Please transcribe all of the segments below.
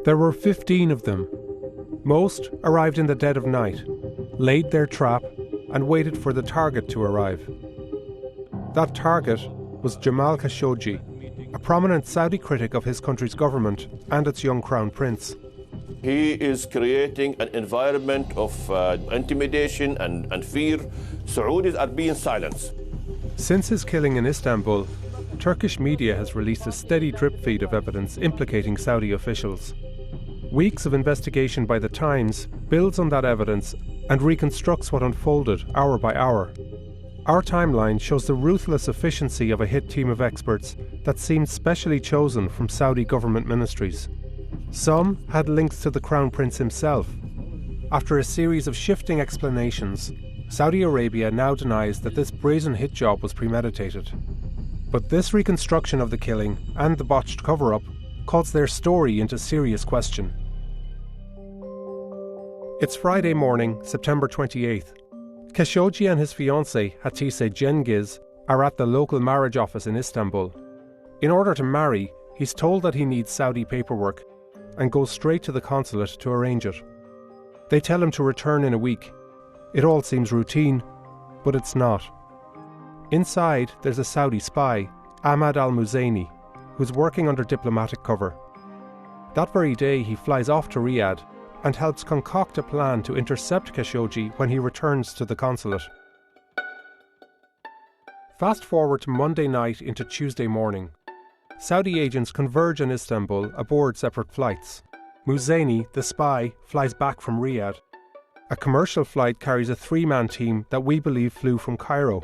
There were 15 of them. Most arrived in the dead of night, laid their trap, and waited for the target to arrive. That target was Jamal Kashoggi, a prominent Saudi critic of his country's government and its young crown prince. He is creating an environment of intimidation and fear. Saudis are being silenced. Since his killing in Istanbul, Turkish media has released a steady drip feed of evidence implicating Saudi officials. Weeks of investigation by The Times builds on that evidence and reconstructs what unfolded hour by hour. Our timeline shows the ruthless efficiency of a hit team of experts that seemed specially chosen from Saudi government ministries. Some had links to the Crown Prince himself. After a series of shifting explanations, Saudi Arabia now denies that this brazen hit job was premeditated. But this reconstruction of the killing and the botched cover-up calls their story into serious question. It's Friday morning, September 28th. Kashoggi and his fiancée, Hatice Cengiz, are at the local marriage office in Istanbul. In order to marry, he's told that he needs Saudi paperwork and goes straight to the consulate to arrange it. They tell him to return in a week. It all seems routine, but it's not. Inside, there's a Saudi spy, Ahmad al-Muzaini, who's working under diplomatic cover. That very day, he flies off to Riyadh and helps concoct a plan to intercept Kashoggi when he returns to the consulate. Fast forward to Monday night into Tuesday morning. Saudi agents converge in Istanbul aboard separate flights. Muzaini, the spy, flies back from Riyadh. A commercial flight carries a three-man team that we believe flew from Cairo.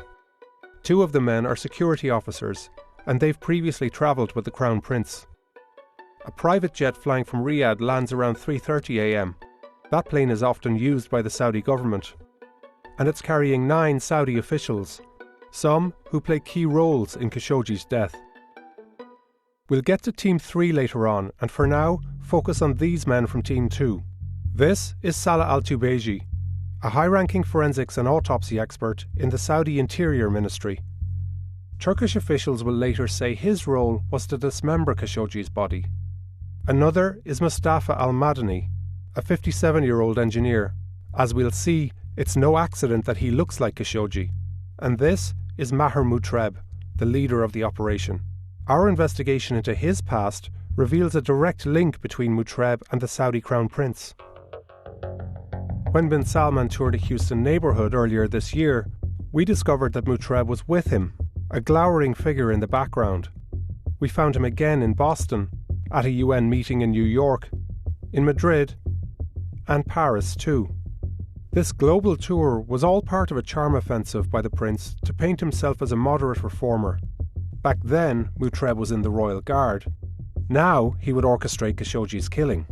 Two of the men are security officers, and they've previously travelled with the Crown Prince. A private jet flying from Riyadh lands around 3:30 a.m. That plane is often used by the Saudi government, and it's carrying 9 Saudi officials, some who play key roles in Khashoggi's death. We'll get to Team 3 later on, and for now, focus on these men from Team 2. This is Salah Al-Tubeji, a high-ranking forensics and autopsy expert in the Saudi Interior Ministry. Turkish officials will later say his role was to dismember Khashoggi's body. Another is Mustafa Al-Madani, a 57-year-old engineer. As we'll see, it's no accident that he looks like Kashoggi. And this is Maher Mutreb, the leader of the operation. Our investigation into his past reveals a direct link between Mutreb and the Saudi Crown Prince. When bin Salman toured a Houston neighbourhood earlier this year, we discovered that Mutreb was with him, a glowering figure in the background. We found him again in Boston, at a UN meeting in New York, in Madrid, and Paris too. This global tour was all part of a charm offensive by the Prince to paint himself as a moderate reformer. Back then, Mutreb was in the Royal Guard. Now he would orchestrate Khashoggi's killing.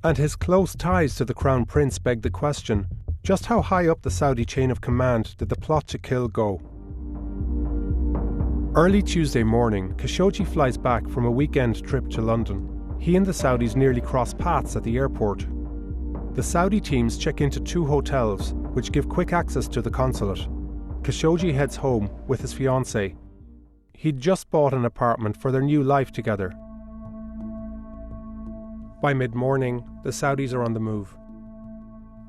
And his close ties to the Crown Prince beg the question, just how high up the Saudi chain of command did the plot to kill go? Early Tuesday morning, Kashoggi flies back from a weekend trip to London. He and the Saudis nearly cross paths at the airport. The Saudi teams check into 2 hotels, which give quick access to the consulate. Kashoggi heads home with his fiancée. He'd just bought an apartment for their new life together. By mid-morning, the Saudis are on the move.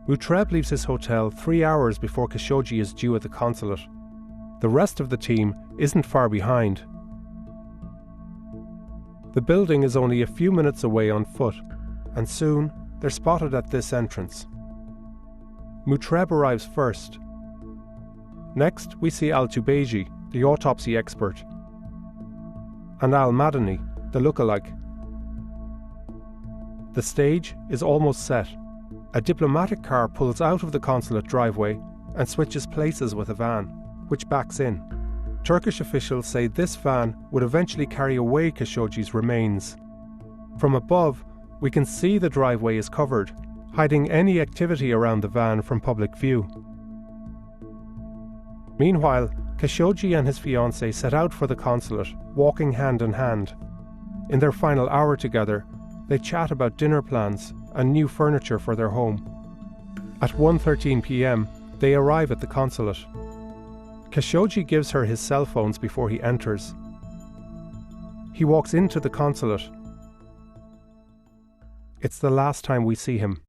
Mutreb leaves his hotel 3 hours before Kashoggi is due at the consulate. The rest of the team isn't far behind. The building is only a few minutes away on foot, and soon they're spotted at this entrance. Mutreb arrives first. Next, we see Al-Tubeji, the autopsy expert, and Al-Madani, the lookalike. The stage is almost set. A diplomatic car pulls out of the consulate driveway and switches places with a van, which backs in. Turkish officials say this van would eventually carry away Khashoggi's remains. From above, we can see the driveway is covered, hiding any activity around the van from public view. Meanwhile, Kashoggi and his fiancée set out for the consulate, walking hand in hand. In their final hour together, they chat about dinner plans and new furniture for their home. At 1:13 p.m, they arrive at the consulate. Kashoggi gives her his cell phones before he enters. He walks into the consulate. It's the last time we see him.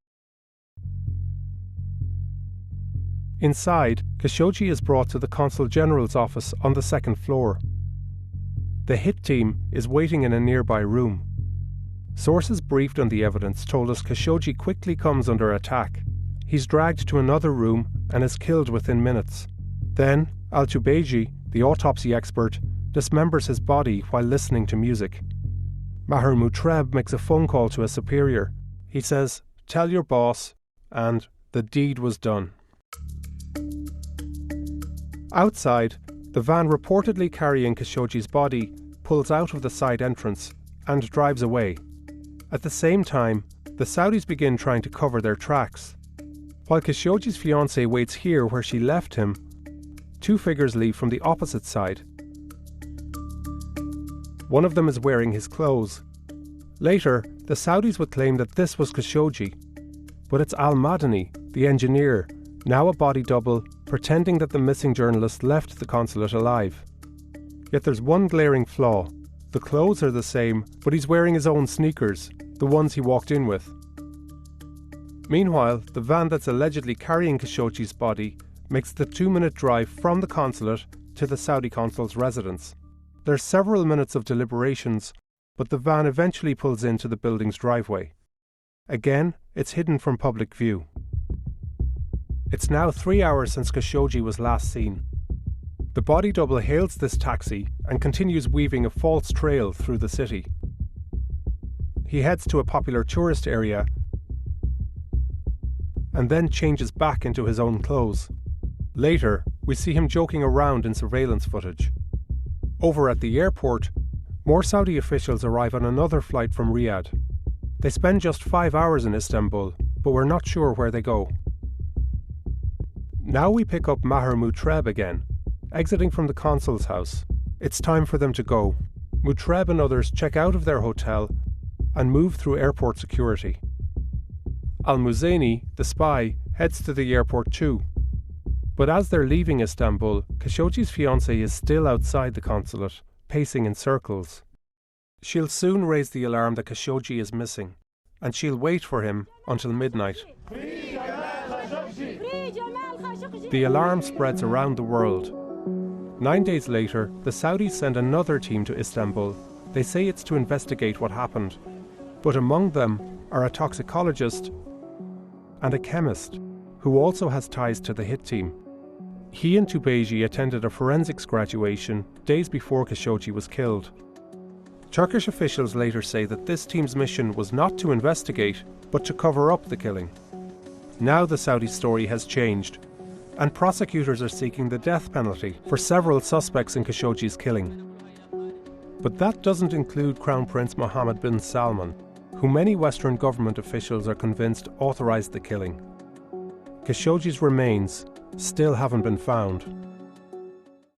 Inside, Kashoggi is brought to the Consul General's office on the second floor. The hit team is waiting in a nearby room. Sources briefed on the evidence told us Kashoggi quickly comes under attack. He's dragged to another room and is killed within minutes. Then, Al-Tubeji, the autopsy expert, dismembers his body while listening to music. Maher Mutreb makes a phone call to a superior. He says, "Tell your boss," and the deed was done. Outside, the van reportedly carrying Kashoggi's body pulls out of the side entrance and drives away. At the same time, the Saudis begin trying to cover their tracks. While Kashoggi's fiancée waits here where she left him, two figures leave from the opposite side. One of them is wearing his clothes. Later, the Saudis would claim that this was Kashoggi, but it's Al-Madani, the engineer, now a body double, pretending that the missing journalist left the consulate alive. Yet there's one glaring flaw. The clothes are the same, but he's wearing his own sneakers, the ones he walked in with. Meanwhile, the van that's allegedly carrying Kashoggi's body makes the 2-minute drive from the consulate to the Saudi consul's residence. There's several minutes of deliberations, but the van eventually pulls into the building's driveway. Again, it's hidden from public view. It's now 3 hours since Kashoggi was last seen. The body double hails this taxi and continues weaving a false trail through the city. He heads to a popular tourist area and then changes back into his own clothes. Later, we see him joking around in surveillance footage. Over at the airport, more Saudi officials arrive on another flight from Riyadh. They spend just 5 hours in Istanbul, but we're not sure where they go. Now we pick up Maher Mutreb again, exiting from the consul's house. It's time for them to go. Mutreb and others check out of their hotel and move through airport security. Al-Muzaini, the spy, heads to the airport too. But as they're leaving Istanbul, Kashoggi's fiancée is still outside the consulate, pacing in circles. She'll soon raise the alarm that Kashoggi is missing, and she'll wait for him until midnight. The alarm spreads around the world. 9 days later, the Saudis send another team to Istanbul. They say it's to investigate what happened, but among them are a toxicologist and a chemist who also has ties to the hit team. He and Tubeji attended a forensics graduation days before Kashoggi was killed. Turkish officials later say that this team's mission was not to investigate, but to cover up the killing. Now the Saudi story has changed, and prosecutors are seeking the death penalty for several suspects in Kashoggi's killing. But that doesn't include Crown Prince Mohammed bin Salman, who many Western government officials are convinced authorized the killing. Kashoggi's remains still haven't been found.